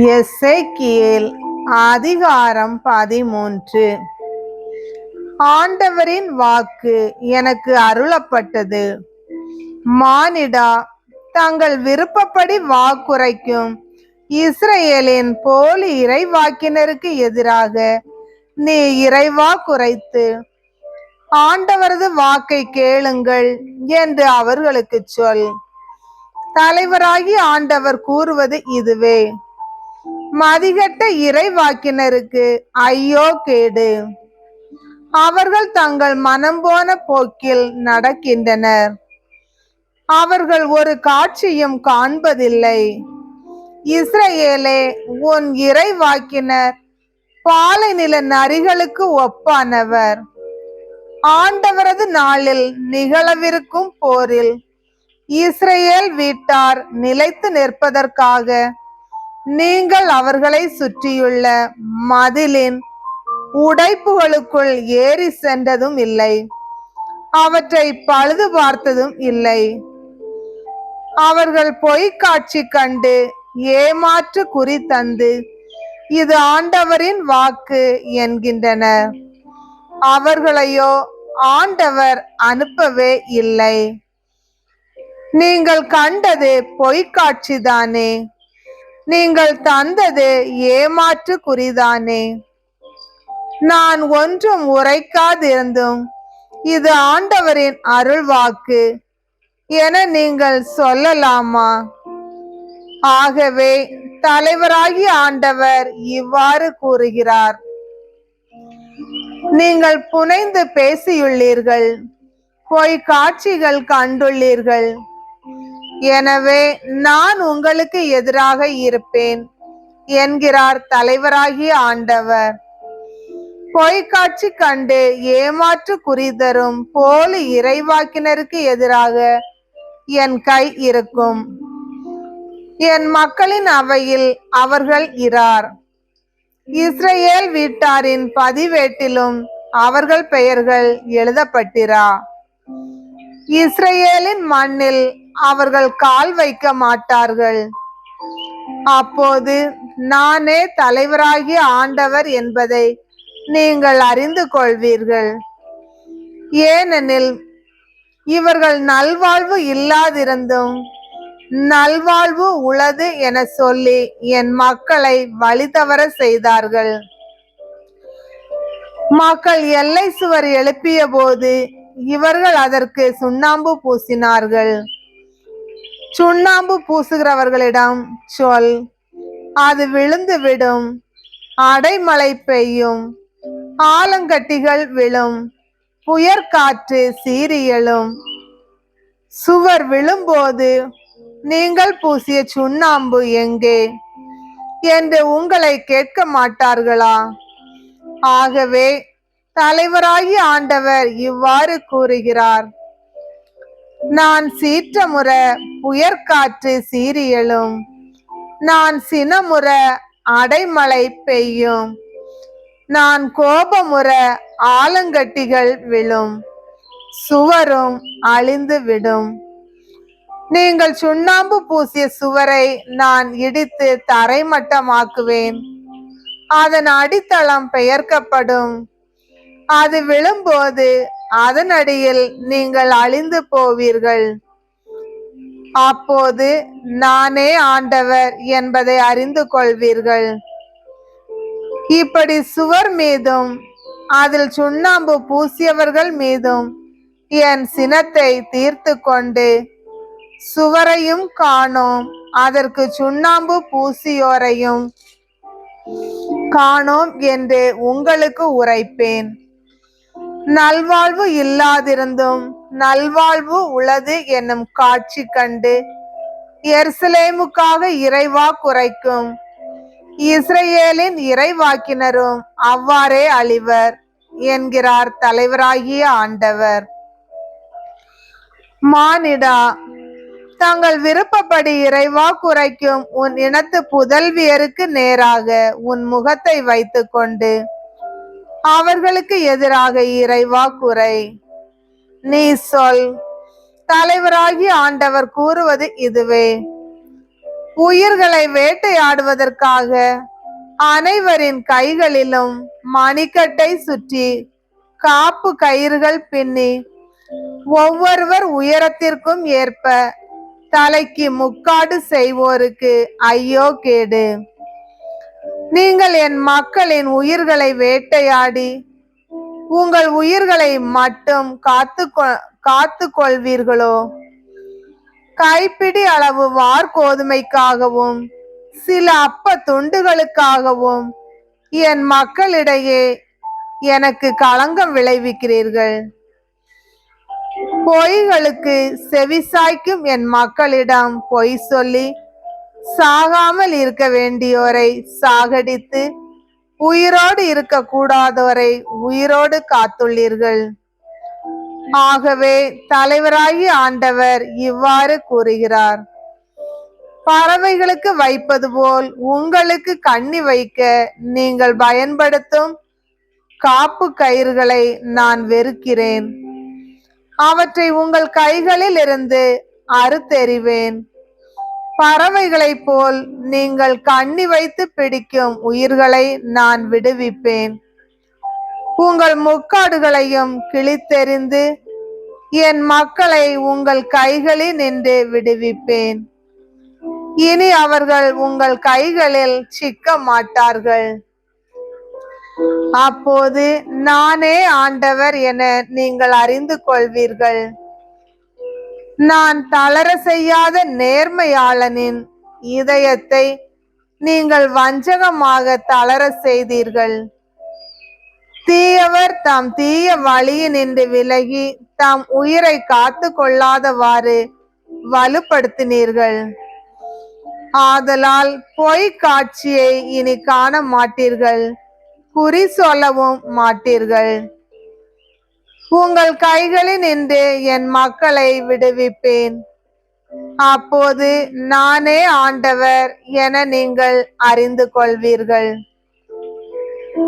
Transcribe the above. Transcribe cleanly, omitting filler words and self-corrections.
எசேக்கியேல் அதிகாரம் 13. ஆண்டவரின் வாக்கு எனக்கு அருளப்பட்டது. மானிடா, தங்கள் விருப்பப்படி வாக்குரைக்கும் இஸ்ரவேலின் போலி இறைவாக்கினருக்கு எதிராக நீ இறைவாக்குரைத்து, ஆண்டவரது வாக்கை கேளுங்கள் என்று அவர்களுக்கு சொல். தலைவராகி ஆண்டவர் கூறுவது இதுவே: மதிகட்ட இறைவாக்கினருக்கு ஐயோ கேடு! அவர்கள் தங்கள் மனம் போன போக்கில் நடக்கின்றனர். அவர்கள் ஒரு காட்சியும் காண்பதில்லை. இஸ்ரவேலே, உன் இறைவாக்கினர் பாலை நில நரிகளுக்கு ஒப்பானவர். ஆண்டவரது நாளில் நிகழவிருக்கும் போரில் இஸ்ரவேல் வீட்டார் நிலைத்து நிற்பதற்காக நீங்கள் அவர்களை சுற்றியுள்ள மதிலின் உடைப்புகளுக்குள் ஏறி சென்றதும் இல்லை, அவற்றை பழுது பார்த்ததும் இல்லை. அவர்கள் பொய்க்காட்சி கண்டு ஏமாற்று குறி தந்து, இது ஆண்டவரின் வாக்கு என்கின்றனர். அவர்களையோ ஆண்டவர் அனுப்பவே இல்லை. நீங்கள் கண்டது பொய்க்காட்சிதானே? நீங்கள் தந்தது ஏமாற்று குறிதானே? நான் ஒன்றும் உரைக்காதிருந்தும் இது ஆண்டவரின் அருள்வாக்கு என நீங்கள் சொல்லலாமா? ஆகவே தலைவராகிய ஆண்டவர் இவ்வாறு கூறுகிறார்: நீங்கள் புனைந்து பேசியுள்ளீர்கள், பொய் காட்சிகள் கண்டுள்ளீர்கள். எனவே நான் உங்களுக்கு எதிராக இருப்பேன் என்கிறார் தலைவராகிய ஆண்டவர். பொய்க்காட்சி கண்டு ஏமாற்று குறி தரும் போலி இறைவாக்கினருக்கு எதிராக என் கை இருக்கும். என் மக்களின் அவையில் அவர்கள் இரார். இஸ்ரவேல் வீட்டாரின் பதிவேட்டிலும் அவர்கள் பெயர்கள் எழுதப்பட்டிரா. இஸ்ரவேலின் மண்ணில் அவர்கள் கால் வைக்க மாட்டார்கள். அப்போது நானே தலைவராகிய ஆண்டவர் என்பதை நீங்கள் அறிந்து கொள்வீர்கள். ஏனெனில் இவர்கள் நல்வாழ்வு இல்லாதிருந்தும் நல்வாழ்வு உளது என சொல்லி என் மக்களை வழி தவற செய்தார்கள். மக்கள் எல்லை சுவர் எழுப்பிய போது இவர்கள் அதற்கு சுண்ணாம்பு பூசினார்கள். சுண்ணாம்பு பூசுகிறவர்களிடம் சொல், அது விழுந்து விடும். அடைமழை பெய்யும், ஆலங்கட்டிகள் விழும், புயற்காற்று சீறி எழும். சுவர் விழும்போது நீங்கள் பூசிய சுண்ணாம்பு எங்கே என்று உங்களை கேட்க மாட்டார்களா? ஆகவே தலைவராகிய ஆண்டவர் இவ்வாறு கூறுகிறார்: நான் சீற்றமுற புயற்காற்று சீறி எழும், நான் சினமுற அடைமழை பெய்யும், நான் கோபமுற ஆலங்கட்டிகள் விழும், சுவரும் அழிந்து விடும். நீங்கள் சுண்ணாம்பு பூசிய சுவரை நான் இடித்து தரைமட்டமாக்குவேன். அதன் அடித்தளம் பெயர்க்கப்படும். அது விழும்போது அதன் அடியில் நீங்கள் அழிந்து போவீர்கள். அப்போது நானே ஆண்டவர் என்பதை அறிந்து கொள்வீர்கள். இப்படி சுவர் மீதும் அதில் சுண்ணாம்பு பூசியவர்கள் மீதும் என் சினத்தை தீர்த்து கொண்டு, சுவரையும் காணோம், அதற்கு சுண்ணாம்பு பூசியோரையும் காணோம் என்று உங்களுக்கு உரைப்பேன். நல்வாழ்வு இல்லாதிருந்தும் நல்வாழ்வு உளது என்னும் காட்சி கண்டு எருசலேமுக்காக இறைவாக்குரைக்கும் இஸ்ரவேலின் இறைவாக்கினரும் அவ்வாறே அழிவர் என்கிறார் தலைவராகிய ஆண்டவர். மானிடா, தங்கள் விருப்பப்படி இறைவாக்குரைக்கும் உன் இனத்து புதல்வியருக்கு நேராக உன் முகத்தை வைத்து கொண்டு அவர்களுக்கு எதிராக இறைவாக்குரை. நீ சொல், தலைவராகிய ஆண்டவர் கூறுவது இதுவே: உயிர்களை வேட்டையாடுவதற்காக அனைவரின் கைகளிலும் மணிக்கட்டை சுற்றி காப்பு கயிறுகள் பின்னி ஒவ்வொருவர் உயரத்திற்கும் ஏற்ப தலைக்கு முக்காடு செய்வோருக்கு ஐயோ கேடு. நீங்கள் என் மக்களின் உயிர்களை வேட்டையாடி உங்கள் உயிர்களை மட்டும் காத்து கொள்வீர்களோ? கைப்பிடி அளவு வார்கோதுமைக்காகவும் சில அப்ப துண்டுகளுக்காகவும் என் மக்களிடையே எனக்கு களங்கம் விளைவிக்கிறீர்கள். பொய்களுக்கு செவிசாய்க்கும் என் மக்களிடம் பொய் சொல்லி சாகாமல் இருக்க வேண்டியோரை சாகடித்து உயிரோடு இருக்க கூடாதோரை உயிரோடு காத்துள்ளீர்கள். ஆகவே தலைவராகி ஆண்டவர் இவ்வாறு கூறுகிறார்: பறவைகளுக்கு வைப்பது போல் உங்களுக்கு கண்ணி வைக்க நீங்கள் பயன்படுத்தும் காப்பு கயிறுகளை நான் வெறுக்கிறேன். அவற்றை உங்கள் கைகளில் இருந்து அறுத்தெறிவேன். பறவைகளைப் போல் நீங்கள் கண்ணி வைத்து பிடிக்கும் உயிர்களை நான் விடுவிப்பேன். உங்கள் முக்காடுகளையும் கிழித்தெறிந்து என் மக்களை உங்கள் கைகளில் நின்று விடுவிப்பேன். இனி அவர்கள் உங்கள் கைகளில் சிக்க மாட்டார்கள். அப்போது நானே ஆண்டவர் என நீங்கள் அறிந்து கொள்வீர்கள். நான் தளர செய்யாத நேர்மையாளனின் இதயத்தை நீங்கள் வஞ்சகமாக தளர செய்தீர்கள். தீயவர் தாம் தீய வழியினின்று விலகி தாம் உயிரை காத்து கொள்ளாதவாறு வலுப்படுத்தினீர்கள். ஆதலால் பொய் காட்சியை இனி காண மாட்டீர்கள், குறி சொல்லவும் மாட்டீர்கள். உங்கள் கைகளில் நின்று என் மக்களை விடுவிப்பேன். அப்போது நானே ஆண்டவர் என நீங்கள் அறிந்து கொள்வீர்கள்.